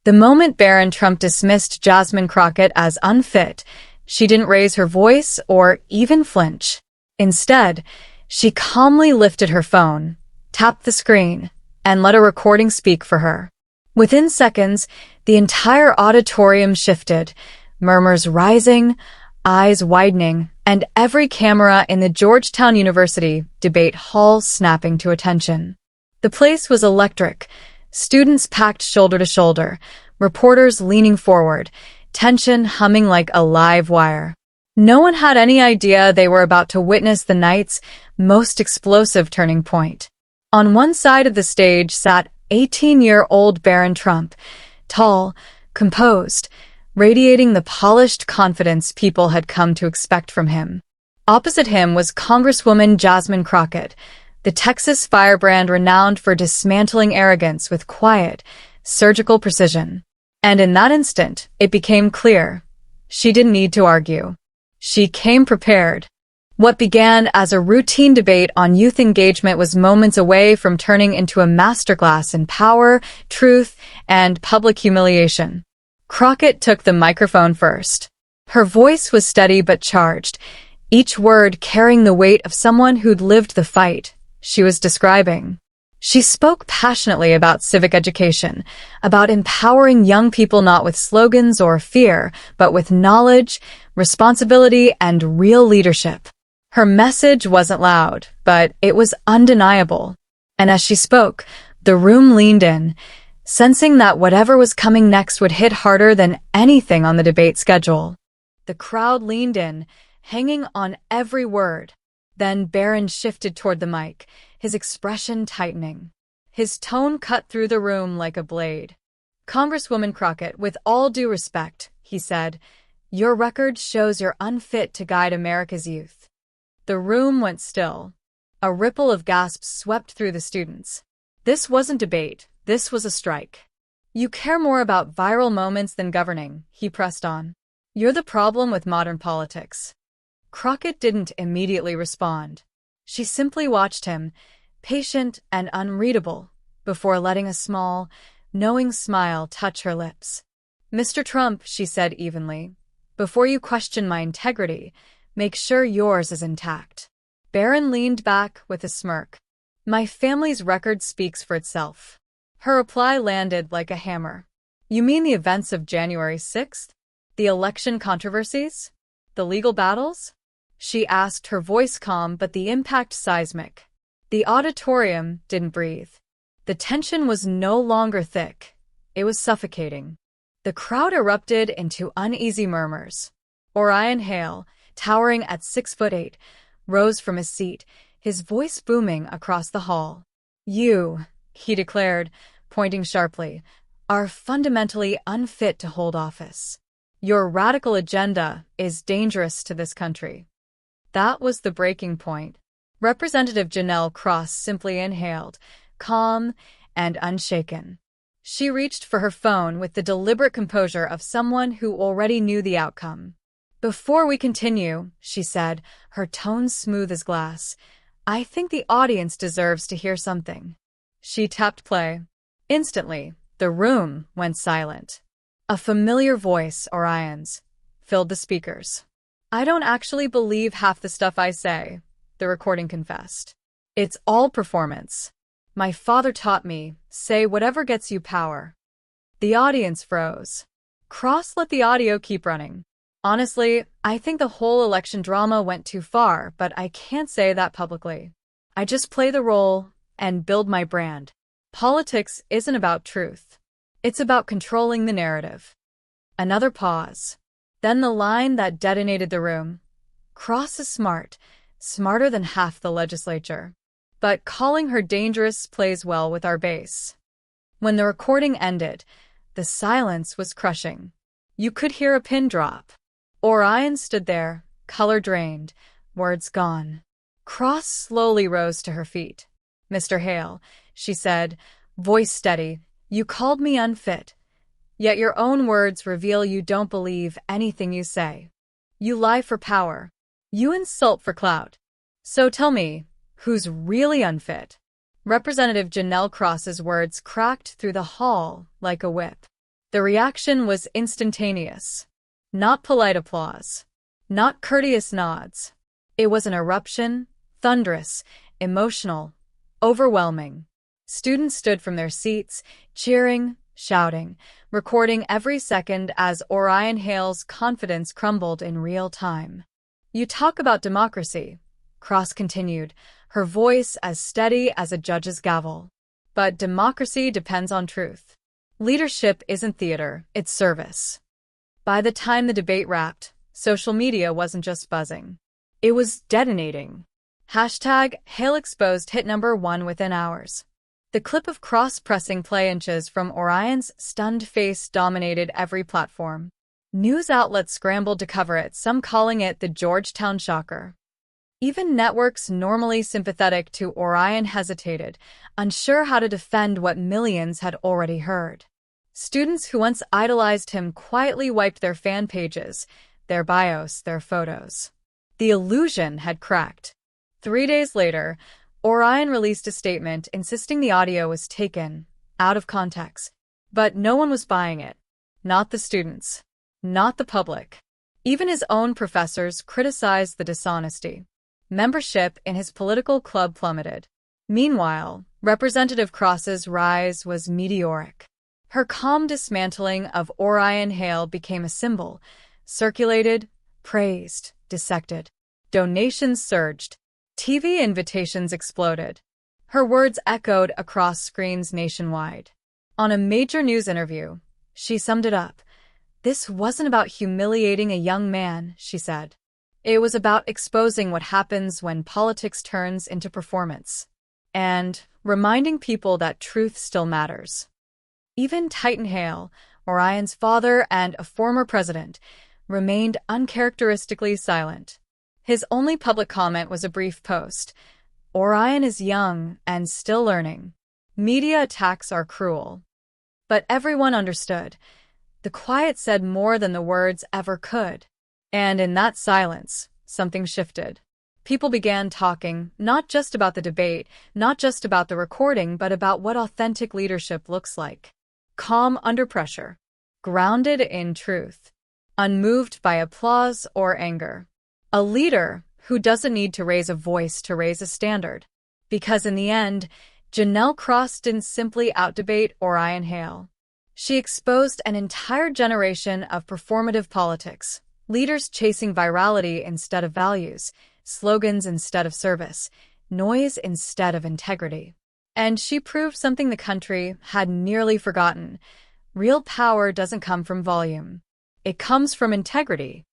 The moment Barron Trump dismissed Jasmine Crockett as unfit, she didn't raise her voice or even flinch. Instead, she calmly lifted her phone, tapped the screen, and let a recording speak for her. Within seconds, the entire auditorium shifted, murmurs rising, eyes widening, and every camera in the Georgetown University debate hall snapping to attention. The place was electric, students packed shoulder to shoulder, reporters leaning forward, tension humming like a live wire. No one had any idea they were about to witness the night's most explosive turning point. On one side of the stage sat 18-year-old Barron Trump, tall, composed, radiating the polished confidence people had come to expect from him. Opposite him was Congresswoman Jasmine Crockett, the Texas firebrand renowned for dismantling arrogance with quiet, surgical precision. And in that instant, it became clear. She didn't need to argue. She came prepared. What began as a routine debate on youth engagement was moments away from turning into a masterclass in power, truth, and public humiliation. Crockett took the microphone first. Her voice was steady but charged, each word carrying the weight of someone who'd lived the fight she was describing. She spoke passionately about civic education, about empowering young people not with slogans or fear, but with knowledge, responsibility, and real leadership. Her message wasn't loud, but it was undeniable. And as she spoke, the room leaned in, sensing that whatever was coming next would hit harder than anything on the debate schedule. The crowd leaned in, hanging on every word. Then Barron shifted toward the mic, his expression tightening. His tone cut through the room like a blade. "Congresswoman Crockett, with all due respect," he said, "your record shows you're unfit to guide America's youth." The room went still. A ripple of gasps swept through the students. This wasn't debate. This was a strike. "You care more about viral moments than governing," he pressed on. "You're the problem with modern politics." Crockett didn't immediately respond. She simply watched him, patient and unreadable, before letting a small, knowing smile touch her lips. "Mr. Trump," she said evenly, "before you question my integrity, make sure yours is intact." Barron leaned back with a smirk. "My family's record speaks for itself." Her reply landed like a hammer. "You mean the events of January 6th? The election controversies? The legal battles?" She asked, her voice calm but the impact seismic. The auditorium didn't breathe. The tension was no longer thick. It was suffocating. The crowd erupted into uneasy murmurs. Orion Hale, towering at 6'8", rose from his seat, his voice booming across the hall. "You," he declared, pointing sharply, "are fundamentally unfit to hold office. Your radical agenda is dangerous to this country." That was the breaking point. Representative Janelle Cross simply inhaled, calm and unshaken. She reached for her phone with the deliberate composure of someone who already knew the outcome. "Before we continue," she said, her tone smooth as glass, "I think the audience deserves to hear something." She tapped play. Instantly, the room went silent. A familiar voice, Orion's, filled the speakers. "I don't actually believe half the stuff I say," the recording confessed. "It's all performance. My father taught me, say whatever gets you power." The audience froze. Cross let the audio keep running. "Honestly, I think the whole election drama went too far, but I can't say that publicly. I just play the role and build my brand. Politics isn't about truth. It's about controlling the narrative." Another pause. Then the line that detonated the room. "Cross is smart, smarter than half the legislature. But calling her dangerous plays well with our base." When the recording ended, the silence was crushing. You could hear a pin drop. Orion stood there, color drained, words gone. Cross slowly rose to her feet. "Mr. Hale," she said, voice steady, "you called me unfit. Yet your own words reveal you don't believe anything you say. You lie for power. You insult for clout. So tell me, who's really unfit?" Representative Janelle Cross's words cracked through the hall like a whip. The reaction was instantaneous. Not polite applause. Not courteous nods. It was an eruption, thunderous, emotional, overwhelming. Students stood from their seats, cheering, shouting, recording every second as Orion Hale's confidence crumbled in real time. "You talk about democracy," Cross continued, her voice as steady as a judge's gavel. "But democracy depends on truth. Leadership isn't theater, it's service." By the time the debate wrapped, social media wasn't just buzzing. It was detonating. #HaleExposed hit #1 within hours. The clip of Cross pressing play inches from Orion's stunned face dominated every platform. News outlets scrambled to cover it, some calling it the Georgetown shocker. Even networks normally sympathetic to Orion hesitated, unsure how to defend what millions had already heard. Students who once idolized him quietly wiped their fan pages, their bios, their photos. The illusion had cracked. 3 days later, Orion released a statement insisting the audio was taken, out of context. But no one was buying it. Not the students. Not the public. Even his own professors criticized the dishonesty. Membership in his political club plummeted. Meanwhile, Representative Cross's rise was meteoric. Her calm dismantling of Orion Hale became a symbol, circulated, praised, dissected. Donations surged. TV invitations exploded. Her words echoed across screens nationwide. On a major news interview, she summed it up. "This wasn't about humiliating a young man," she said. "It was about exposing what happens when politics turns into performance. And reminding people that truth still matters." Even Titan Hale, Orion's father and a former president, remained uncharacteristically silent. His only public comment was a brief post. "Orion is young and still learning. Media attacks are cruel." But everyone understood. The quiet said more than the words ever could. And in that silence, something shifted. People began talking, not just about the debate, not just about the recording, but about what authentic leadership looks like. Calm under pressure. Grounded in truth. Unmoved by applause or anger. A leader who doesn't need to raise a voice to raise a standard. Because in the end, Janelle Cross didn't simply outdebate Orion Hale. She exposed an entire generation of performative politics. Leaders chasing virality instead of values, slogans instead of service, noise instead of integrity. And she proved something the country had nearly forgotten. Real power doesn't come from volume. It comes from integrity.